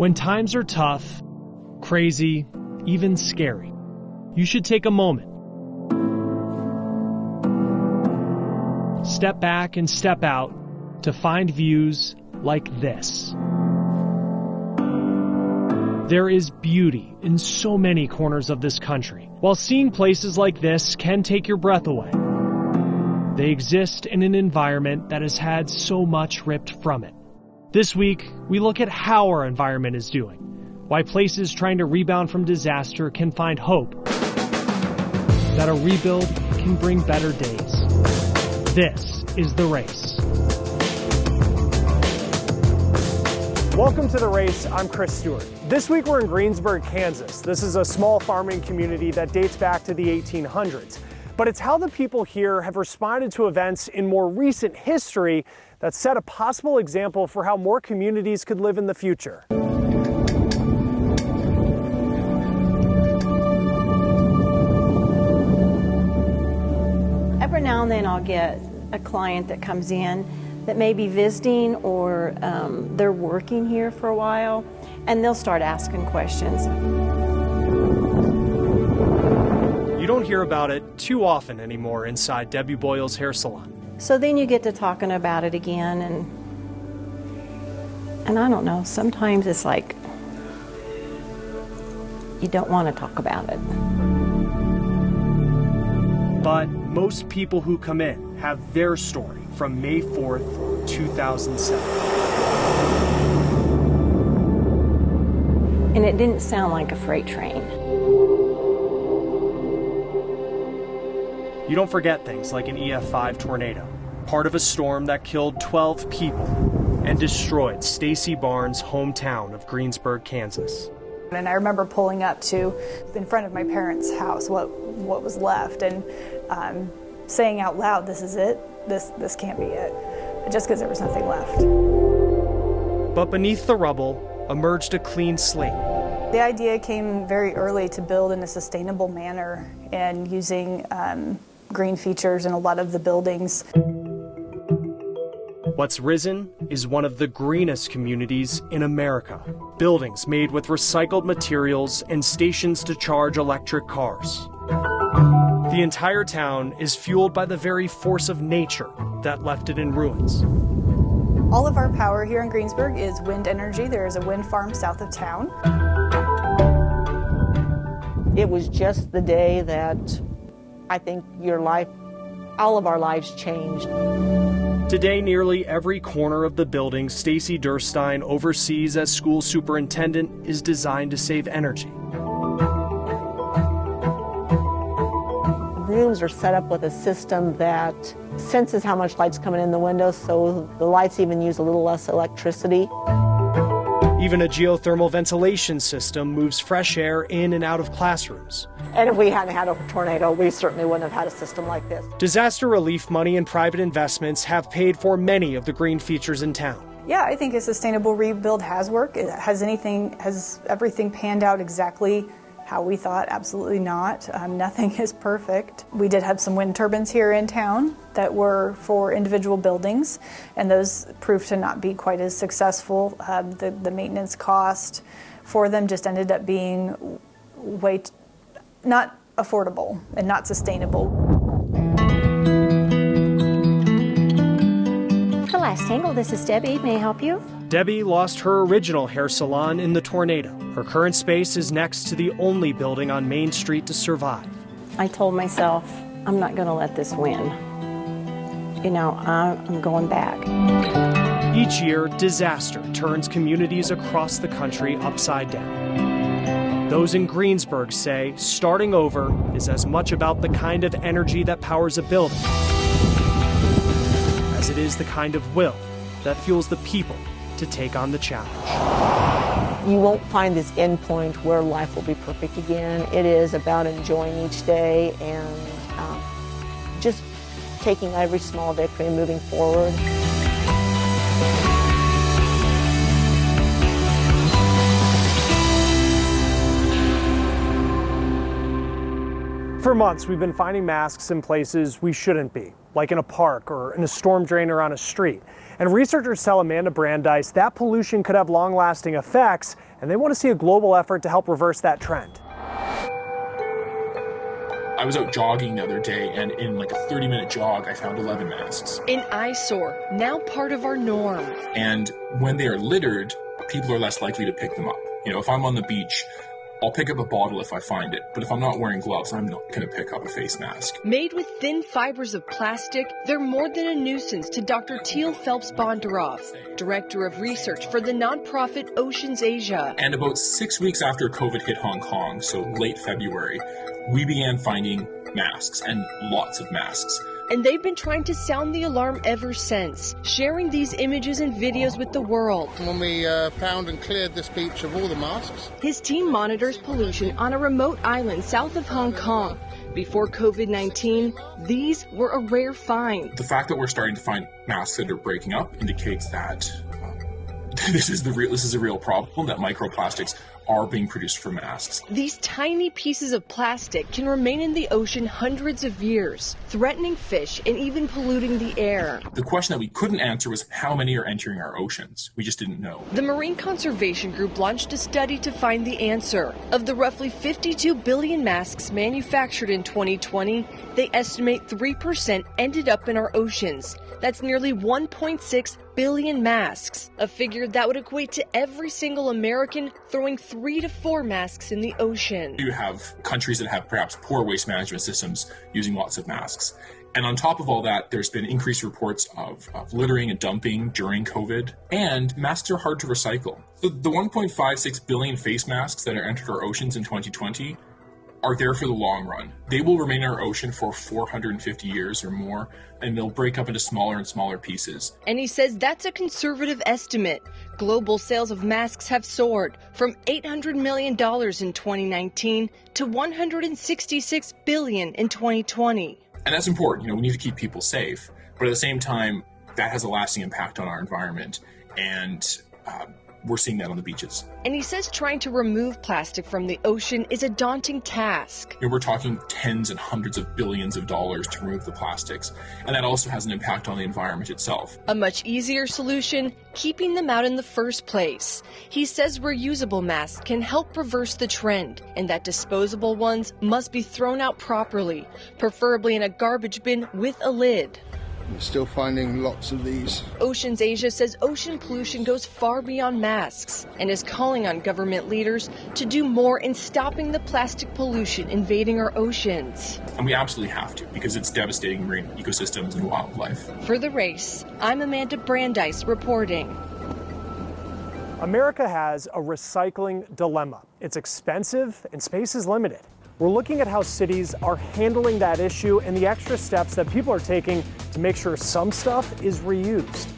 When times are tough, crazy, even scary, you should take a moment. Step back and step out to find views like this. There is beauty in so many corners of this country. While seeing places like this can take your breath away, they exist in an environment that has had so much ripped from it. This week, we look at how our environment is doing, why places trying to rebound from disaster can find hope, that a rebuild can bring better days. This is The Race. Welcome to The Race. I'm Chris Stewart. This week we're in Greensburg, Kansas. This is a small farming community that dates back to the 1800s. But it's how the people here have responded to events in more recent history that set a possible example for how more communities could live in the future. Every now and then I'll get a client that comes in that may be visiting or they're working here for a while, and they'll start asking questions. You don't hear about it too often anymore inside Debbie Boyle's hair salon. So then you get to talking about it again, and I don't know, sometimes it's like you don't want to talk about it. But most people who come in have their story from May 4th, 2007. And it didn't sound like a freight train. You don't forget things like an EF5 tornado, part of a storm that killed 12 people and destroyed Stacy Barnes' hometown of Greensburg, Kansas. And I remember pulling up to in front of my parents' house, what was left, and saying out loud, "This is it. This can't be it," just because there was nothing left. But beneath the rubble emerged a clean slate. The idea came very early to build in a sustainable manner and using green features in a lot of the buildings. What's risen is one of the greenest communities in America. Buildings made with recycled materials and stations to charge electric cars. The entire town is fueled by the very force of nature that left it in ruins. All of our power here in Greensburg is wind energy. There is a wind farm south of town. It was just the day that I think all of our lives changed. Today, nearly every corner of the building Stacy Durstein oversees as school superintendent is designed to save energy. Rooms are set up with a system that senses how much light's coming in the windows, so the lights even use a little less electricity. Even a geothermal ventilation system moves fresh air in and out of classrooms. And if we hadn't had a tornado, we certainly wouldn't have had a system like this. Disaster relief money and private investments have paid for many of the green features in town. Yeah, I think a sustainable rebuild has worked. Has everything panned out exactly how we thought? Absolutely not. Nothing is perfect. We did have some wind turbines here in town that were for individual buildings, and those proved to not be quite as successful. The maintenance cost for them just ended up being not affordable and not sustainable. The Last Tangle, this is Debbie. May I help you? Debbie lost her original hair salon in the tornado. Her current space is next to the only building on Main Street to survive. I told myself, I'm not going to let this win. You know, I'm going back. Each year, disaster turns communities across the country upside down. Those in Greensburg say starting over is as much about the kind of energy that powers a building as it is the kind of will that fuels the people to take on the challenge. You won't find this end point where life will be perfect again. It is about enjoying each day and just taking every small victory and moving forward. For For months, we've been finding masks in places we shouldn't be, like in a park or in a storm drain or on a street. And researchers tell Amanda Brandeis that pollution could have long-lasting effects, and they want to see a global effort to help reverse that trend. I was out jogging the other day, and in like a 30-minute jog, I found 11 masks. An eyesore, now part of our norm. And when they are littered, people are less likely to pick them up. You know, if I'm on the beach, I'll pick up a bottle if I find it, but if I'm not wearing gloves, I'm not going to pick up a face mask. Made with thin fibers of plastic, they're more than a nuisance to Dr. Teal Phelps-Bondaroff, Director of Research for the nonprofit Oceans Asia. And about 6 weeks after COVID hit Hong Kong, so late February, we began finding masks, and lots of masks. And they've been trying to sound the alarm ever since, sharing these images and videos with the world. When we found and cleared this beach of all the masks. His team monitors pollution on a remote island south of Hong Kong. Before COVID-19, these were a rare find. The fact that we're starting to find masks that are breaking up indicates that this is a real problem, that microplastics are being produced from masks. These tiny pieces of plastic can remain in the ocean hundreds of years, threatening fish and even polluting the air. The question that we couldn't answer was how many are entering our oceans. We just didn't know. The Marine Conservation Group launched a study to find the answer. Of the roughly 52 billion masks manufactured in 2020, they estimate 3% ended up in our oceans. That's nearly 1.6 billion masks, a figure that would equate to every single American throwing 3 to 4 masks in the ocean. You have countries that have perhaps poor waste management systems using lots of masks. And on top of all that, there's been increased reports of littering and dumping during COVID, and masks are hard to recycle. The 1.56 billion face masks that are entered our oceans in 2020 are there for the long run. They will remain in our ocean for 450 years or more, and they'll break up into smaller and smaller pieces. And he says that's a conservative estimate. Global sales of masks have soared from $800 million in 2019 to $166 billion in 2020. And that's important. You know, we need to keep people safe, but at the same time, that has a lasting impact on our environment, and we're seeing that on the beaches. And he says trying to remove plastic from the ocean is a daunting task. You know, we're talking tens and hundreds of billions of dollars to remove the plastics, and that also has an impact on the environment itself. A much easier solution, keeping them out in the first place. He says reusable masks can help reverse the trend, and that disposable ones must be thrown out properly, preferably in a garbage bin with a lid. We're still finding lots of these. Oceans Asia says ocean pollution goes far beyond masks and is calling on government leaders to do more in stopping the plastic pollution invading our oceans. And we absolutely have to, because it's devastating marine ecosystems and wildlife. For The Race, I'm Amanda Brandeis reporting. America has a recycling dilemma. It's expensive and space is limited. We're looking at how cities are handling that issue and the extra steps that people are taking to make sure some stuff is reused.